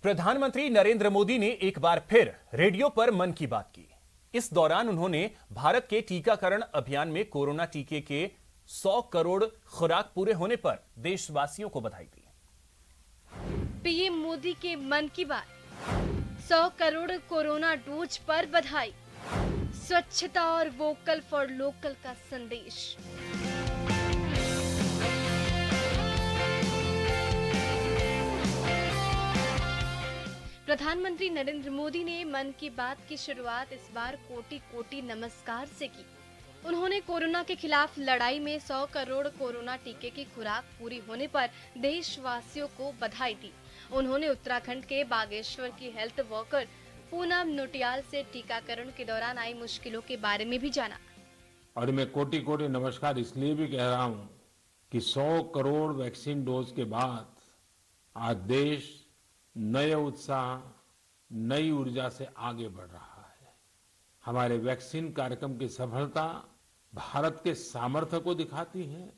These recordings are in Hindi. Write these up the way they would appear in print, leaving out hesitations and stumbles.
प्रधानमंत्री नरेंद्र मोदी ने एक बार फिर रेडियो पर मन की बात की। इस दौरान उन्होंने भारत के टीकाकरण अभियान में कोरोना टीके के 100 करोड़ खुराक पूरे होने पर देशवासियों को बधाई दी। पीएम मोदी के मन की बात, 100 करोड़ कोरोना डोज पर बधाई, स्वच्छता और वोकल फॉर लोकल का संदेश। प्रधानमंत्री नरेंद्र मोदी ने मन की बात की शुरुआत इस बार कोटि कोटि नमस्कार से की। उन्होंने कोरोना के खिलाफ लड़ाई में 100 करोड़ कोरोना टीके की खुराक पूरी होने पर देशवासियों को बधाई दी। उन्होंने उत्तराखंड के बागेश्वर की हेल्थ वर्कर पूनम नोटियाल से टीकाकरण के दौरान आई मुश्किलों के बारे में भी जाना। और मैं कोटि कोटि नमस्कार इसलिए भी कह रहा हूँ कि 100 करोड़ वैक्सीन डोज के बाद आज देश नए उत्साह, नई ऊर्जा से आगे बढ़ रहा है। हमारे वैक्सीन कार्यक्रम की सफलता भारत के सामर्थ्य को दिखाती है,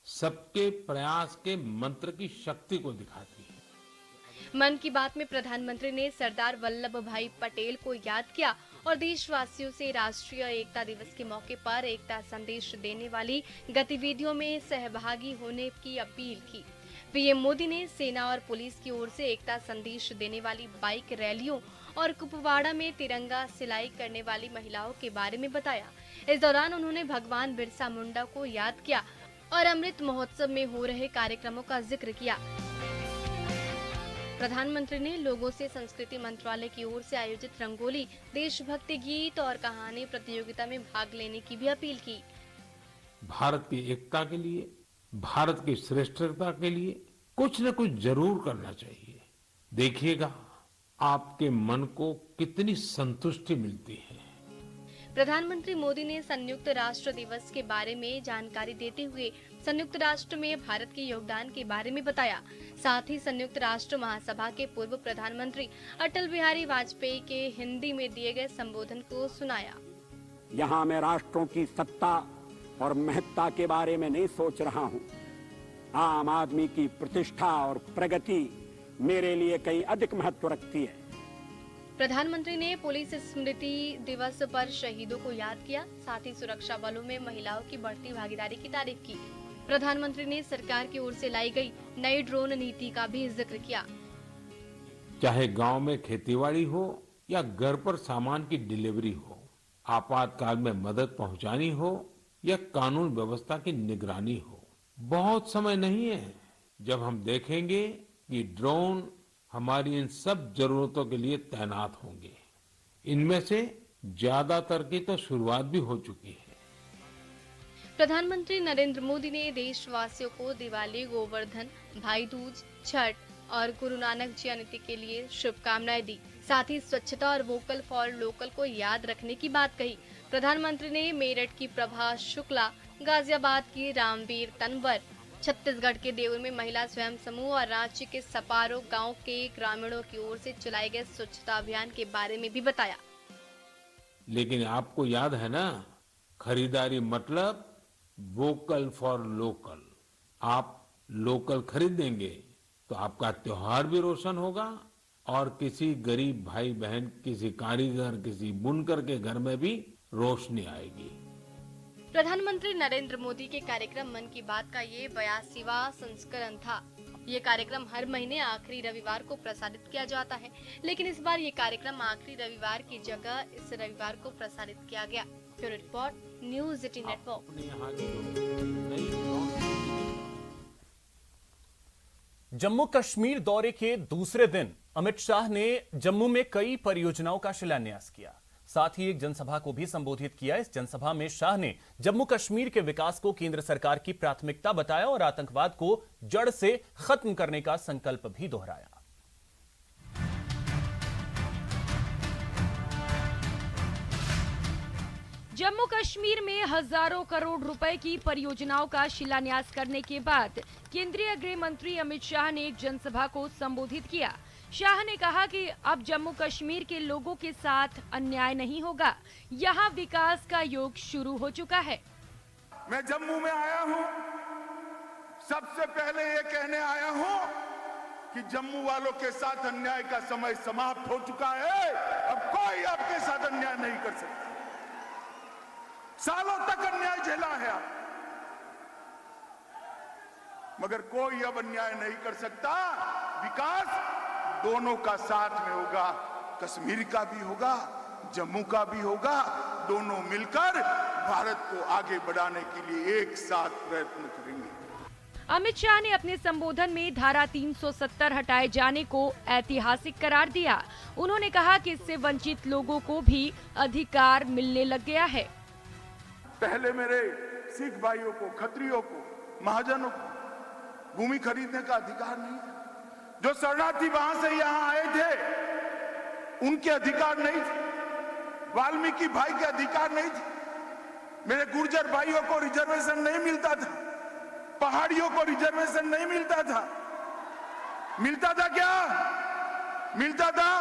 सबके प्रयास के मंत्र की शक्ति को दिखाती है। मन की बात में प्रधानमंत्री ने सरदार वल्लभ भाई पटेल को याद किया और देशवासियों से राष्ट्रीय एकता दिवस के मौके पर एकता संदेश देने वाली गतिविधियों में सहभागी होने की अपील की। पीएम मोदी ने सेना और पुलिस की ओर से एकता संदेश देने वाली बाइक रैलियों और कुपवाड़ा में तिरंगा सिलाई करने वाली महिलाओं के बारे में बताया। इस दौरान उन्होंने भगवान बिरसा मुंडा को याद किया और अमृत महोत्सव में हो रहे कार्यक्रमों का जिक्र किया। प्रधानमंत्री ने लोगों से संस्कृति मंत्रालय की ओर से आयोजित रंगोली, देशभक्ति गीत और कहानी प्रतियोगिता में भाग लेने की भी अपील की। भारत की एकता के लिए, भारत की श्रेष्ठता के लिए कुछ न कुछ जरूर करना चाहिए। देखिएगा आपके मन को कितनी संतुष्टि मिलती है। प्रधानमंत्री मोदी ने संयुक्त राष्ट्र दिवस के बारे में जानकारी देते हुए संयुक्त राष्ट्र में भारत के योगदान के बारे में बताया। साथ ही संयुक्त राष्ट्र महासभा के पूर्व प्रधानमंत्री अटल बिहारी वाजपेयी के हिंदी में दिए गए संबोधन को सुनाया। यहाँ मैं राष्ट्रों की सत्ता और महत्ता के बारे में नहीं सोच रहा हूँ। आम आदमी की प्रतिष्ठा और प्रगति मेरे लिए कहीं अधिक महत्व रखती है। प्रधानमंत्री ने पुलिस स्मृति दिवस पर शहीदों को याद किया। साथ ही सुरक्षा बलों में महिलाओं की बढ़ती भागीदारी की तारीफ की। प्रधानमंत्री ने सरकार की ओर से लाई गई नई ड्रोन नीति का भी जिक्र किया। चाहे गांव में खेतीबाड़ी हो या घर पर सामान की डिलीवरी हो, आपातकाल में मदद पहुंचानी हो या कानून व्यवस्था की निगरानी हो, बहुत समय नहीं है जब हम देखेंगे कि ड्रोन हमारी इन सब जरूरतों के लिए तैनात होंगे। इनमें से ज्यादातर की तो शुरुआत भी हो चुकी है। प्रधानमंत्री नरेंद्र मोदी ने देशवासियों को दिवाली, गोवर्धन, भाई दूज, छठ और गुरु नानक जयंती के लिए शुभकामनाएं दी। साथ ही स्वच्छता और वोकल फॉर लोकल को याद रखने की बात कही। प्रधानमंत्री ने मेरठ की प्रभा शुक्ला, गाजियाबाद की रामवीर तनवर, छत्तीसगढ़ के देउर में महिला स्वयं समूह और रांची के सपारो गांव के ग्रामीणों की ओर से चलाए गए स्वच्छता अभियान के बारे में भी बताया। लेकिन आपको याद है ना, खरीदारी मतलब वोकल फॉर लोकल। आप लोकल खरीदेंगे तो आपका त्योहार भी रोशन होगा और किसी गरीब भाई बहन, किसी कारीगर, किसी बुनकर के घर में भी रोशनी आएगी। प्रधानमंत्री नरेंद्र मोदी के कार्यक्रम मन की बात का ये 82वां संस्करण था। ये कार्यक्रम हर महीने आखिरी रविवार को प्रसारित किया जाता है, लेकिन इस बार ये कार्यक्रम आखिरी रविवार की जगह इस रविवार को प्रसारित किया गया। Bureau report, news 18 network. Jammu Kashmir दौरे के दूसरे दिन अमित शाह ने जम्मू में कई परियोजनाओं का शिलान्यास किया। साथ ही एक जनसभा को भी संबोधित किया। इस जनसभा में शाह ने जम्मू कश्मीर के विकास को केंद्र सरकार की प्राथमिकता बताया और आतंकवाद को जड़ से खत्म करने का संकल्प भी दोहराया। जम्मू कश्मीर में हजारों करोड़ रुपए की परियोजनाओं का शिलान्यास करने के बाद केंद्रीय गृह मंत्री अमित शाह ने एक जनसभा को संबोधित किया। शाह ने कहा कि अब जम्मू कश्मीर के लोगों के साथ अन्याय नहीं होगा, यहाँ विकास का योग शुरू हो चुका है। मैं जम्मू में आया हूँ, सबसे पहले ये कहने आया हूँ कि जम्मू वालों के साथ अन्याय का समय समाप्त हो चुका है। अब कोई आपके साथ अन्याय नहीं कर सकता। सालों तक अन्याय झेला है आप, मगर कोई अब अन्याय नहीं कर सकता। विकास दोनों का साथ में होगा, कश्मीर का भी होगा, जम्मू का भी होगा। दोनों मिलकर भारत को आगे बढ़ाने के लिए एक साथ प्रयत्न करेंगे। अमित शाह ने अपने संबोधन में धारा 370 हटाए जाने को ऐतिहासिक करार दिया। उन्होंने कहा कि इससे वंचित लोगों को भी अधिकार मिलने लग गया है। पहले मेरे सिख भाइयों को, खत्रियों को, महाजनों को भूमि खरीदने का अधिकार नहीं था। जो शरणार्थी वहां से यहाँ आए थे उनके अधिकार नहीं थे। वाल्मीकि भाई के अधिकार नहीं थे। मेरे गुर्जर भाइयों को रिजर्वेशन नहीं मिलता था। पहाड़ियों को रिजर्वेशन नहीं मिलता था। मिलता था क्या? मिलता था।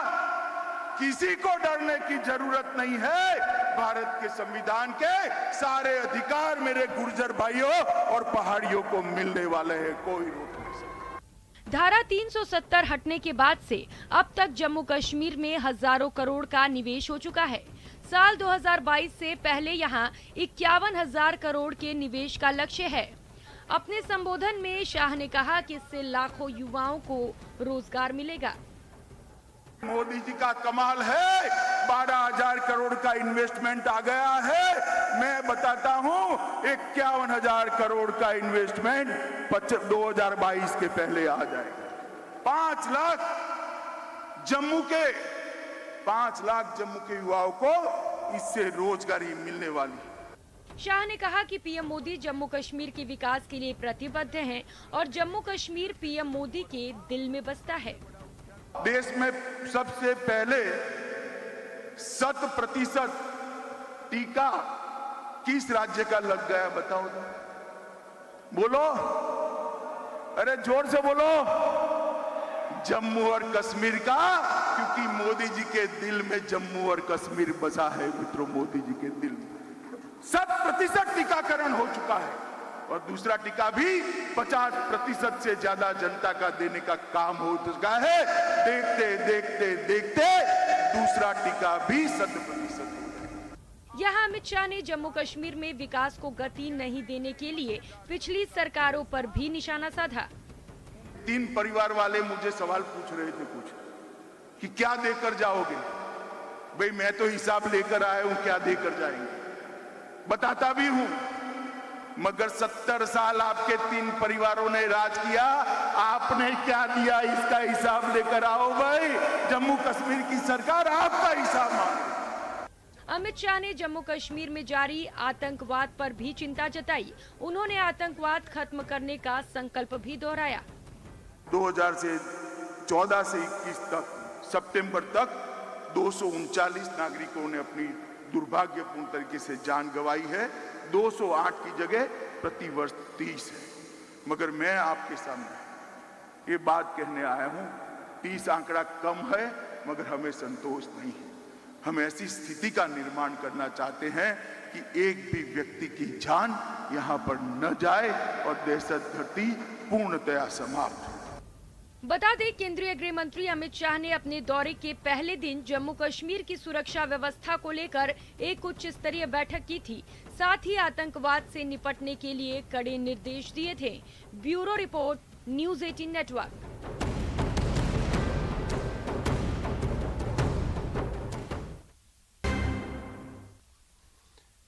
किसी को डरने की जरूरत नहीं है। भारत के संविधान के सारे अधिकार मेरे गुर्जर भाइयों और पहाड़ियों को मिलने वाले हैं। कोई रोक नहीं सकता। धारा 370 हटने के बाद से अब तक जम्मू कश्मीर में हजारों करोड़ का निवेश हो चुका है। साल 2022 से पहले यहां 51,000 करोड़ के निवेश का लक्ष्य है। अपने संबोधन में शाह ने कहा कि इससे लाखों युवाओं को रोजगार मिलेगा। मोदी जी का कमाल है। 12,000 करोड़ का इन्वेस्टमेंट आ गया है। मैं बताता हूं 51,000 करोड़ का इन्वेस्टमेंट 2022 के पहले आ जाएगा। 5 लाख जम्मू के युवाओं को इससे रोजगारी मिलने वाली है। शाह ने कहा कि पीएम मोदी जम्मू कश्मीर के विकास के लिए प्रतिबद्ध हैं और जम्मू कश्मीर पीएम मोदी के दिल में बसता है। देश में सबसे पहले 100% टीका किस राज्य का लग गया बताओ तो? बोलो, अरे जोर से बोलो। जम्मू और कश्मीर का, क्योंकि मोदी जी के दिल में जम्मू और कश्मीर बसा है मित्रों। मोदी जी के दिल में 100% टीकाकरण हो चुका है और दूसरा टीका भी 50% से ज्यादा जनता का देने का काम हो चुका है। देखते देखते देखते दूसरा टीका भी 100% हो। यहाँ अमित शाह ने जम्मू कश्मीर में विकास को गति नहीं देने के लिए पिछली सरकारों पर भी निशाना साधा। 3 परिवार वाले मुझे सवाल पूछ रहे थे कुछ कि क्या देकर जाओगे। भाई मैं तो हिसाब लेकर आया हूं, क्या देकर जाएंगे बताता भी हूं। मगर 70 साल आपके 3 परिवारों ने राज किया, आपने क्या दिया इसका हिसाब लेकर आओ भाई। जम्मू कश्मीर की सरकार आपका हिसाब मांगे। अमित शाह ने जम्मू कश्मीर में जारी आतंकवाद पर भी चिंता जताई। उन्होंने आतंकवाद खत्म करने का संकल्प भी दोहराया। 2014 से 21 तक सितंबर तक 239 नागरिकों ने अपनी दुर्भाग्यपूर्ण तरीके से जान गंवाई है। 208 की जगह प्रतिवर्ष 30 है। मगर मैं आपके सामने ये बात कहने आया हूं, 30 आंकड़ा कम है मगर हमें संतोष नहीं है। हम ऐसी स्थिति का निर्माण करना चाहते हैं कि एक भी व्यक्ति की जान यहां पर न जाए और दहशत गर्दी पूर्णतया समाप्त हो। बता दें, केंद्रीय गृह मंत्री अमित शाह ने अपने दौरे के पहले दिन जम्मू कश्मीर की सुरक्षा व्यवस्था को लेकर एक उच्च स्तरीय बैठक की थी। साथ ही आतंकवाद से निपटने के लिए कड़े निर्देश दिए थे। Bureau report, news 18 network.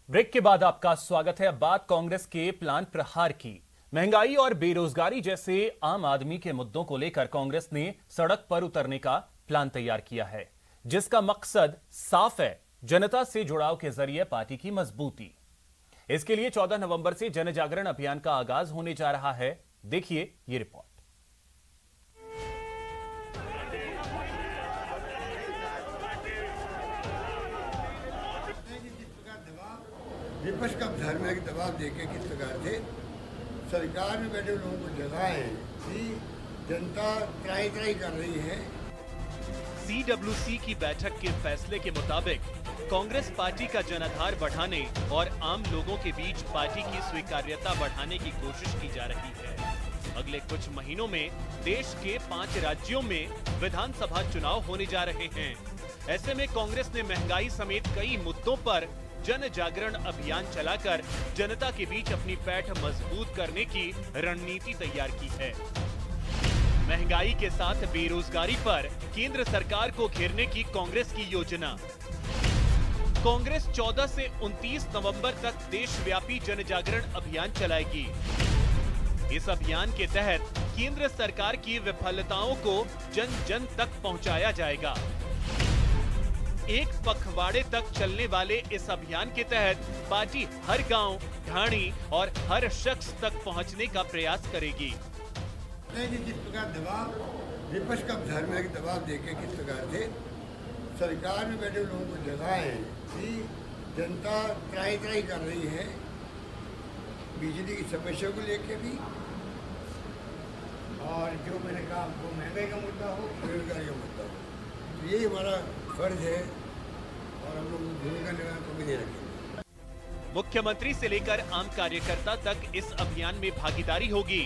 Break के बाद आपका स्वागत है। अब बात कांग्रेस के प्लान प्रहार की। महंगाई और बेरोजगारी जैसे आम आदमी के मुद्दों को लेकर कांग्रेस ने सड़क पर उतरने का प्लान तैयार किया है, जिसका मकसद साफ है, जनता से जुड़ाव के जरिए पार्टी की मजबूती। इसके लिए 14 नवंबर से जन जागरण अभियान का आगाज होने जा रहा है। देखिए ये रिपोर्ट। विपक्ष का धार्मिक दबाव देके किस प्रकार से सरकार में बैठे लोगों को जगाएं कि जनता त्राही त्राही कर रही है। CWC की बैठक के फैसले के मुताबिक कांग्रेस पार्टी का जनाधार बढ़ाने और आम लोगों के बीच पार्टी की स्वीकार्यता बढ़ाने की कोशिश की जा रही है। अगले कुछ महीनों में देश के 5 राज्यों में विधानसभा चुनाव होने जा रहे हैं। ऐसे में कांग्रेस ने महंगाई समेत कई मुद्दों पर जन जागरण अभियान चलाकर जनता के बीच अपनी पैठ मजबूत करने की रणनीति तैयार की है। महंगाई के साथ बेरोजगारी पर केंद्र सरकार को घेरने की कांग्रेस की योजना। कांग्रेस 14 से 29 नवंबर तक देशव्यापी जन जागरण अभियान चलाएगी। इस अभियान के तहत केंद्र सरकार की विफलताओं को जन जन तक पहुंचाया जाएगा। एक पखवाड़े तक चलने वाले इस अभियान के तहत पार्टी हर गांव, ढाणी और हर शख्स तक पहुंचने का प्रयास करेगी। जिस प्रकार दबाव विपक्ष का धार्मिक दबाव देके किस प्रकार से सरकार में बैठे लोगों को जगाए कि जनता त्राही त्राही कर रही है बिजली की समस्या को लेके भी, और जो मैंने कहा वो महंगाई का मुद्दा हो, बेरोजगारी का मुद्दा हो, तो यही हमारा फर्ज है और हम लोग भूमिका निभाना कभी नहीं रखेंगे। मुख्यमंत्री से लेकर आम कार्यकर्ता तक इस अभियान में भागीदारी होगी।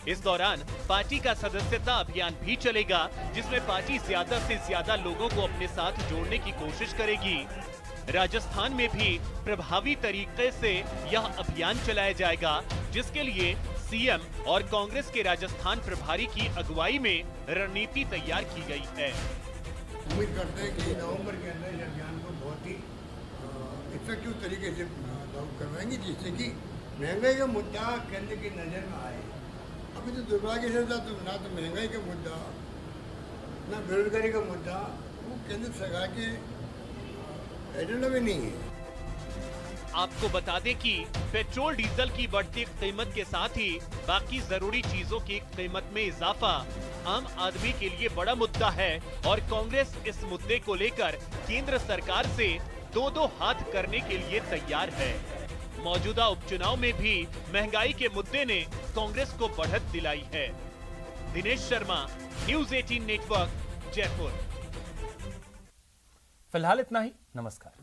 इस दौरान पार्टी का सदस्यता अभियान भी चलेगा, जिसमें पार्टी ज्यादा से ज्यादा लोगों को अपने साथ जोड़ने की कोशिश करेगी। राजस्थान में भी प्रभावी तरीके से यह अभियान चलाया जाएगा, जिसके लिए सीएम और कांग्रेस के राजस्थान प्रभारी की अगुवाई में रणनीति तैयार की गई है। उम्मीद करते हैं कि नवंबर के अंदर इस अभियान को बहुत ही इफेक्टिव तरीके से लागू करवाएंगे, जिससे कि महंगाई का मुद्दा केंद्र की नजर में आए। अभी तो दुर्भाग्य से तो ना तो महंगाई का मुद्दा, ना बेरोजगारी का मुद्दा वो केंद्र सरकार के एजेंडा में नहीं है। आपको बता दें कि पेट्रोल डीजल की बढ़ती कीमत के साथ ही बाकी जरूरी चीजों की कीमत में इजाफा आम आदमी के लिए बड़ा मुद्दा है और कांग्रेस इस मुद्दे को लेकर केंद्र सरकार से दो हाथ करने के लिए तैयार है। मौजूदा उपचुनाव में भी महंगाई के मुद्दे ने कांग्रेस को बढ़त दिलाई है। Dinesh Sharma, news 18 network, Jaipur. फिलहाल इतना ही। नमस्कार।